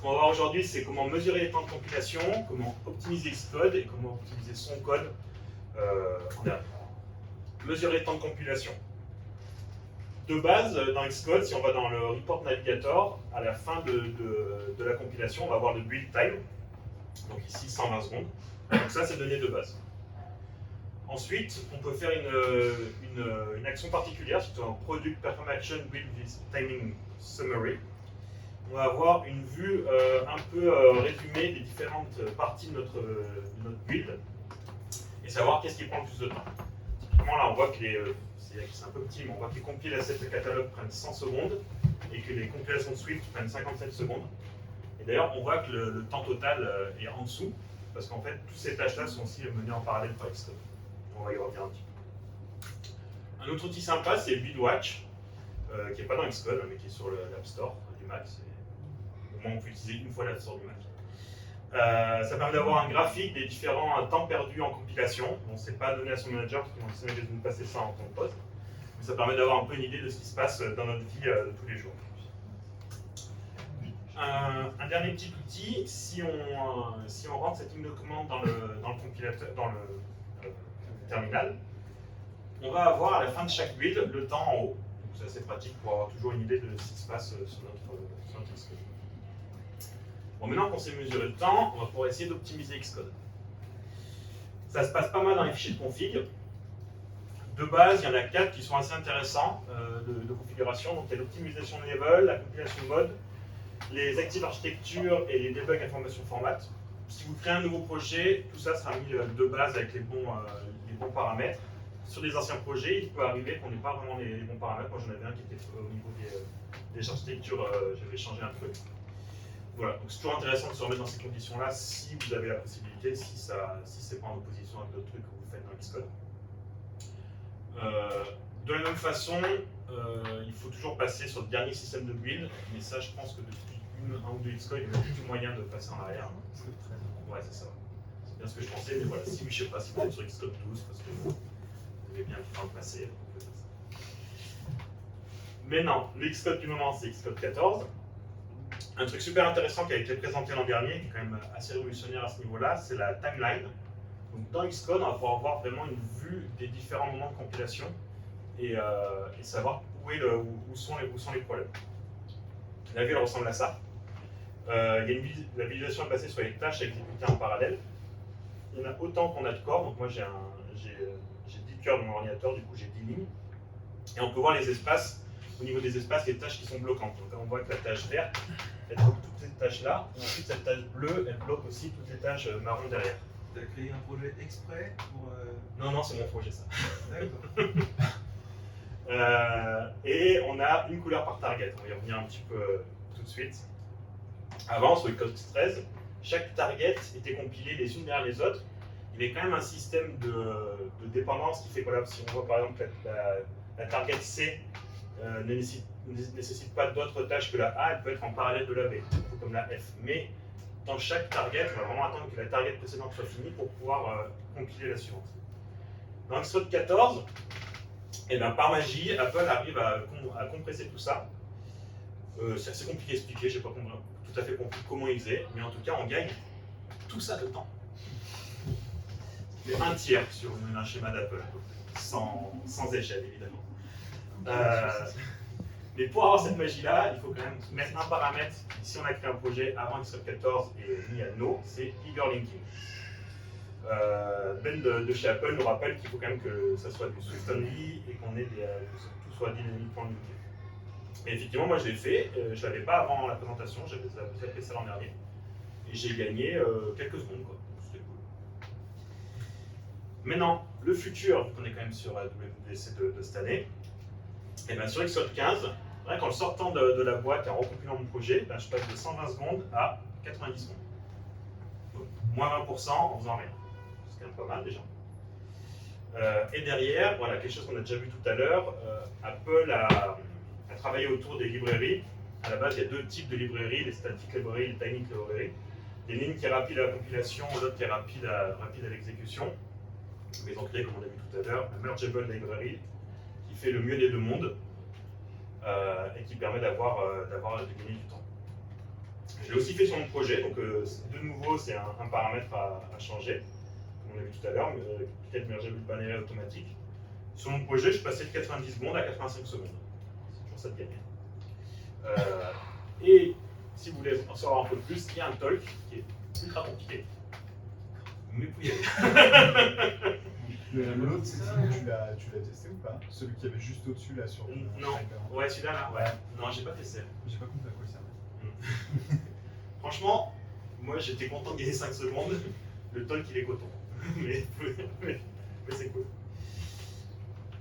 qu'on va voir aujourd'hui, c'est comment mesurer les temps de compilation, comment optimiser Xcode et comment optimiser son code en R. Mesurer les temps de compilation. De base, dans Xcode, si on va dans le report navigator, à la fin de la compilation, on va avoir le build time. Donc ici, 120 secondes. Donc ça, c'est donné de base. Ensuite, on peut faire une action particulière, surtout en Product Perform Action Build with Timing Summary. On va avoir une vue un peu résumée des différentes parties de notre build et savoir qu'est-ce qui prend le plus de temps. Typiquement, là, on voit que c'est un peu petit, mais on voit que les compiles assets de catalogue prennent 100 secondes et que les compilations de Swift prennent 57 secondes. Et d'ailleurs, on voit que le temps total est en dessous, parce qu'en fait, toutes ces tâches-là sont aussi menées en parallèle par Xcode. On va y revenir un petit peu. Un autre outil sympa, c'est BuildWatch, qui n'est pas dans Xcode, mais qui est sur l'App Store du Mac. Au moins, on peut utiliser une fois l'App Store du Mac. Ça permet d'avoir un graphique des différents temps perdus en compilation. Bon, c'est pas donné à son manager, parce qu'ils vont essayer de nous passer ça en temps de pause. Mais ça permet d'avoir un peu une idée de ce qui se passe dans notre vie de tous les jours. Un dernier petit outil, si on rentre cette ligne de commande dans le compilateur, dans le terminal, on va avoir à la fin de chaque build le temps en haut. C'est assez pratique pour avoir toujours une idée de ce qui se passe sur notre Xcode. Bon, maintenant qu'on sait mesurer le temps, on va pouvoir essayer d'optimiser Xcode. Ça se passe pas mal dans les fichiers de config. De base, il y en a 4 qui sont assez intéressants de configuration. Donc il y a l'optimisation de level, la compilation de mode, les active architecture et les debug information format. Si vous créez un nouveau projet, tout ça sera mis de base avec les bons paramètres. Sur les anciens projets, il peut arriver qu'on n'ait pas vraiment les bons paramètres. Moi, j'en avais un qui était au niveau des architectures, j'avais changé un truc. Voilà, donc c'est toujours intéressant de se remettre dans ces conditions-là si vous avez la possibilité, si c'est pas en opposition avec d'autres trucs que vous faites dans Xcode. De la même façon, il faut toujours passer sur le dernier système de build, mais ça, je pense que depuis un ou deux Xcode, il y a plus de moyen de passer en arrière. Ouais, c'est ça. C'est bien ce que je pensais, mais voilà, si je sais pas si vous êtes sur Xcode 12, parce que vous avez bien le temps de passer. Mais non, le Xcode du moment, c'est Xcode 14. Un truc super intéressant qui a été présenté l'an dernier, qui est quand même assez révolutionnaire à ce niveau-là, c'est la timeline. Donc dans Xcode, on va pouvoir avoir vraiment une vue des différents moments de compilation et savoir où sont les problèmes. La vue, elle ressemble à ça. La visualisation est basée sur les tâches exécutées en parallèle. Il y en a autant qu'on a de corps, donc moi j'ai 10 cœurs dans mon ordinateur, du coup j'ai 10 lignes. Et on peut voir les espaces, au niveau des espaces, les tâches qui sont bloquantes. Donc là on voit que la tâche verte, elle bloque toutes ces tâches-là, et ensuite cette tâche bleue, elle bloque aussi toutes les tâches marron derrière. Tu as créé un projet exprès pour... Non, c'est mon projet ça. D'accord. Et on a une couleur par target, on va y revenir un petit peu tout de suite. Avant, sur le code 13, chaque target était compilé les unes derrière les autres. Il y avait quand même un système de dépendance qui fait que voilà, si on voit par exemple que la target C ne nécessite pas d'autres tâches que la A, elle peut être en parallèle de la B, comme la F. Mais dans chaque target, on va vraiment attendre que la target précédente soit finie pour pouvoir compiler la suivante. Dans Xcode 14, et bien, par magie, Apple arrive à compresser tout ça. C'est assez compliqué à expliquer, je n'ai pas tout à fait compris comment ils faisaient, mais en tout cas, on gagne tout ça de temps. Un tiers sur un schéma d'Apple, sans échelle, évidemment. Mais pour avoir cette magie-là, il faut quand même mettre un paramètre. Si on a créé un projet avant Xcode 14 et mis à No, c'est hyperlinking. Ben de chez Apple nous rappelle qu'il faut quand même que ça soit du Swift only et qu'on ait que tout soit dynamiquement linké. Et effectivement, moi je l'ai fait, je ne l'avais pas avant la présentation, j'avais fait ça l'an dernier. Et j'ai gagné quelques secondes, quoi. C'était cool. Maintenant, le futur, on est quand même sur la WWDC de cette année, et bien sur Xcode 15, rien qu'en sortant de la boîte et en recompilant mon projet, ben, je passe de 120 secondes à 90 secondes. Donc, moins 20% en faisant rien. C'est quand même pas mal déjà. Et derrière, voilà, quelque chose qu'on a déjà vu tout à l'heure, Apple a travaillé autour des librairies. À la base, il y a deux types de librairies, les static library et les dynamic library. Il y en a une qui est rapide à la compilation, l'autre qui est rapide à l'exécution. Mais ils ont créé, comme on a vu tout à l'heure, la Mergeable Library, qui fait le mieux des deux mondes et qui permet de gagner du temps. Je l'ai aussi fait sur mon projet, donc de nouveau c'est un paramètre à changer, comme on l'a vu tout à l'heure, Get Mergeable Binary automatique. Sur mon projet, je passais de 90 secondes à 85 secondes. C'est toujours ça de gagner. Et si vous voulez en savoir un peu plus, il y a un talk qui est ultra compliqué. Mais vous pouvez y aller. L'autre, c'est tu l'as testé ou pas? Celui qui avait juste au-dessus là sur le. Non, ouais, celui-là là, ouais. Non, j'ai pas testé. J'ai pas compris à quoi il servait. Franchement, moi j'étais content de gagner 5 secondes. Le talk il est coton. mais c'est cool.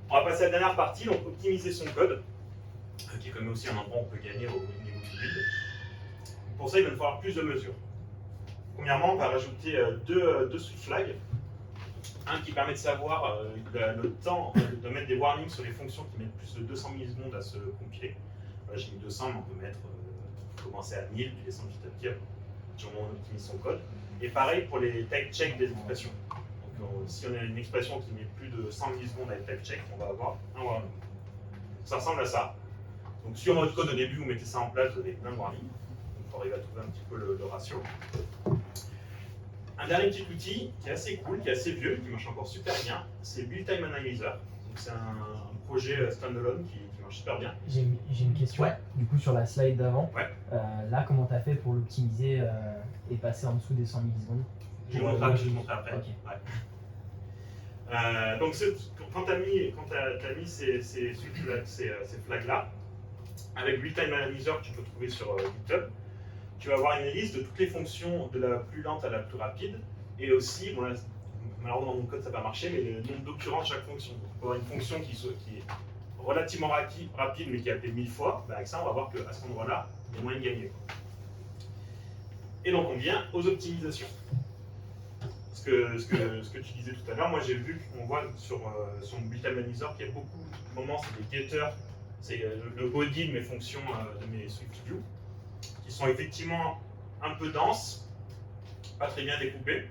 On va passer à la dernière partie, donc optimiser son code, qui est quand même aussi un endroit où on peut gagner au niveau du build. Pour ça, il va nous falloir plus de mesures. Premièrement, on va rajouter deux sous-flags. Un qui permet de savoir le temps de mettre des warnings sur les fonctions qui mettent plus de 200 millisecondes à se compiler. J'ai mis 200, mais on peut mettre, commencer à 1000, puis descendre petit à petit, du moment où on optimise son code. Et pareil pour les type check des expressions. Donc, si on a une expression qui met plus de 100 millisecondes à être type check, on va avoir un warning. Ça ressemble à ça. Donc sur votre code au début, vous mettez ça en place, vous avez plein de warnings. Donc pour arriver à trouver un petit peu le ratio. Un dernier petit outil qui est assez cool, qui est assez vieux, qui marche encore super bien, c'est Build Time Analyzer. C'est un projet standalone qui marche super bien. J'ai une question. Ouais. Du coup, sur la slide d'avant, Ouais. là, comment tu as fait pour l'optimiser et passer en dessous des 100 millisecondes? Je vais vous montrer après. Ok. Ouais. Donc quand tu as mis ces flags-là, avec Build Time Analyzer que tu peux trouver sur GitHub, tu vas avoir une liste de toutes les fonctions de la plus lente à la plus rapide, et aussi, bon là, malheureusement dans mon code ça n'a pas marché, mais le nombre d'occurrences de chaque fonction. Donc, on peut avoir une fonction qui est relativement rapide mais qui est appelée 1000 fois, avec ça on va voir qu'à cet endroit-là, il y a moyen de gagner. Et donc on vient aux optimisations. Ce que tu disais tout à l'heure, moi j'ai vu qu'on voit sur mon Build Time Analyzer qu'il y a beaucoup de moments, c'est des getters, c'est le body de mes fonctions, de mes SwiftView, qui sont effectivement un peu denses, pas très bien découpées.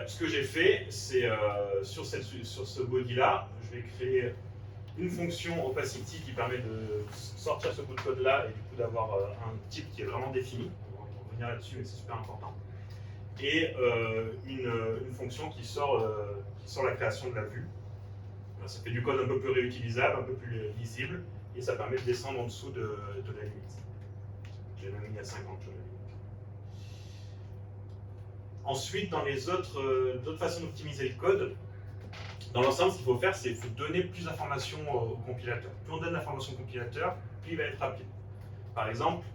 Ce que j'ai fait, c'est sur ce body-là, je vais créer une fonction opacity qui permet de sortir ce bout de code-là et du coup d'avoir un type qui est vraiment défini. On va revenir là-dessus, mais c'est super important. Et une fonction qui sort la création de la vue. Ça fait du code un peu plus réutilisable, un peu plus lisible, et ça permet de descendre en dessous de la limite. J'ai même mis à 50, je l'ai mis. Ensuite, dans les d'autres façons d'optimiser le code, dans l'ensemble, ce qu'il faut faire, c'est qu'il faut donner plus d'informations au compilateur. Plus on donne d'informations au compilateur, plus il va être rapide. Par exemple,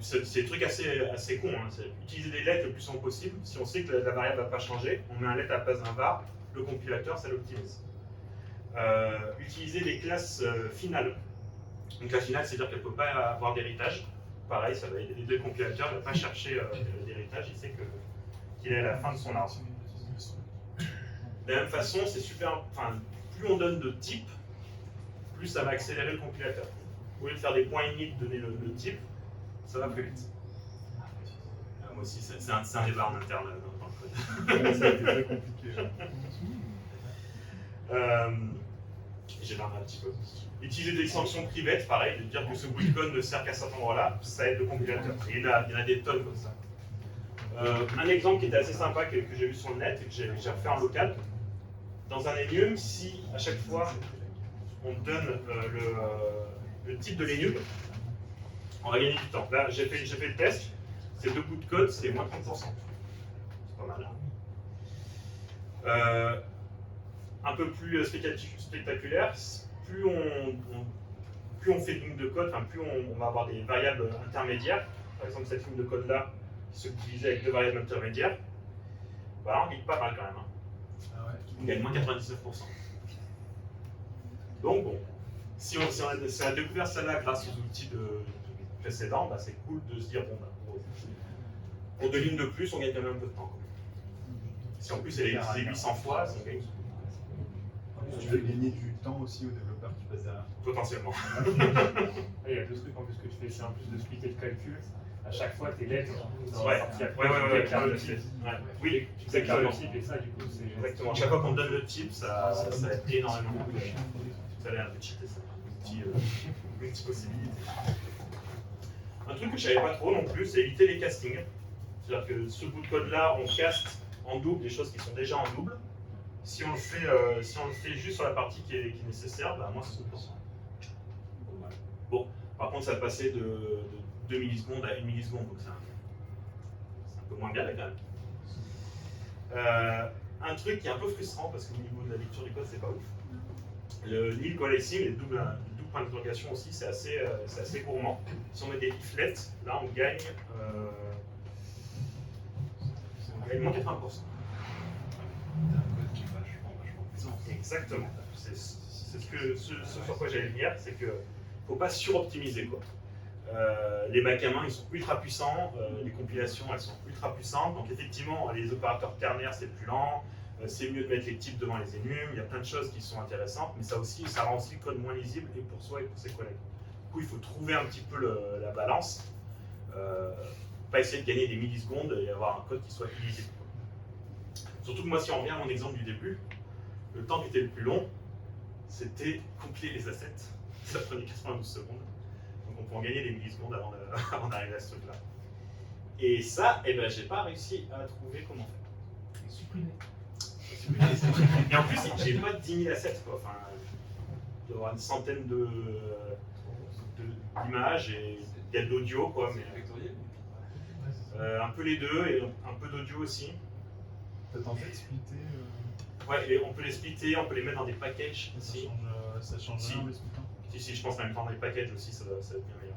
c'est des trucs assez cons, hein. C'est utiliser des lettres le plus souvent possible. Si on sait que la variable ne va pas changer, on met un let à la place d'un var, le compilateur, ça l'optimise. Utiliser des classes finales. Donc la finale, c'est-à-dire qu'elle ne peut pas avoir d'héritage. Pareil, ça va aider le compilateur, il ne va pas chercher d'héritage, il sait qu'il est à la fin de son arbre. De la même façon, c'est super. Enfin, plus on donne de types, plus ça va accélérer le compilateur. Au lieu de faire des points init, donner le type, ça va plus vite. Moi aussi, c'est un débat en interne dans le code. Ça a été très compliqué. J'ai marre un petit peu. Utiliser des extensions private, pareil, de dire que ce bout de code ne sert qu'à cet endroit-là, ça aide le compilateur. Et il y en a des tonnes comme ça. Un exemple qui était assez sympa que j'ai vu sur le net et que j'ai refait en local. Dans un Enum, si à chaque fois on donne le type de l'Enum, on va gagner du temps. Là, j'ai fait le test, ces deux bouts de code, c'est moins 30%. C'est pas mal. Un peu plus spectaculaire, plus on fait de lignes de code, plus on va avoir des variables intermédiaires. Par exemple, cette ligne de code-là, qui s'utilise avec deux variables intermédiaires, voilà, on gagne pas mal quand même. Ah ouais. On gagne moins 99%. Donc bon, si on a découvert celle-là grâce aux outils précédents, c'est cool de se dire, bon, pour deux lignes de plus, on gagne quand même un peu de temps. Si en plus elle est utilisée 800 fois, ça gagne. Tu veux gagner du temps aussi aux développeurs qui passent derrière. Potentiellement. Il y a deux trucs en plus que tu fais, c'est en plus de splitter le calcul. À chaque fois, tes lettres dans Ouais. la partie Ouais. déclarent le type. Oui, Tu déclares le exactement. type et ça, du coup, c'est. Exactement. Chaque fois qu'on donne le type, ça aide énormément. Vous allez un peu cheater ça. Multi-possibilités. Un truc que je savais pas trop non plus, c'est éviter les castings. C'est-à-dire que ce bout de code-là, on caste en double des choses qui sont déjà en double. Si on le fait juste sur la partie qui est nécessaire, bah, moins 60%. Bon, par contre, ça passait de 2 millisecondes à 1 milliseconde, donc c'est un peu moins bien là quand même. Un truc qui est un peu frustrant parce qu'au niveau de la lecture du code, c'est pas ouf. Le nil coalescing, les doubles points d'interrogation aussi, c'est assez gourmand. Si on met des iflets, là on gagne moins 80%. T'as un code qui est vachement puissant. Exactement. C'est ce sur quoi j'allais venir, c'est que faut pas suroptimiser quoi. Les bacs à main ils sont ultra puissants, les compilations elles sont ultra puissantes, donc effectivement les opérateurs ternaires c'est plus lent, c'est mieux de mettre les types devant les enums, il y a plein de choses qui sont intéressantes, mais ça rend aussi le code moins lisible et pour soi et pour ses collègues. Du coup il faut trouver un petit peu la balance, pas essayer de gagner des millisecondes et avoir un code qui soit illisible. Surtout que moi si on revient à mon exemple du début, le temps qui était le plus long, c'était compiler les assets, ça prenait 92 secondes. Donc on peut en gagner des millisecondes avant d'arriver à ce truc-là. Et ça, eh ben, j'ai pas réussi à trouver comment faire. Supprimer. Et en plus, j'ai pas 10 000 assets, quoi. Enfin, il doit y avoir une centaine d'images et il y a de l'audio, quoi. Mais, Vectoriel un peu les deux et un peu d'audio aussi. T'as tenté de splitter Ouais, et on peut les splitter, on peut les mettre dans des packages aussi. ça change Si. rien en les splittant. Si, je pense en même temps dans les packages aussi, ça va être bien meilleur.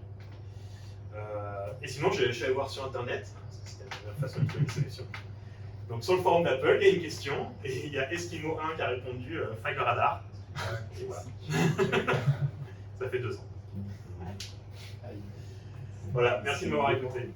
Et sinon, je suis allé voir sur internet, parce que c'était la meilleure façon de trouver une solution. Donc sur le forum d'Apple, il y a une question, et il y a Eskimo1 qui a répondu File Radar. Et voilà. Ça fait 2 ans. Aïe. Voilà, merci de m'avoir écouté.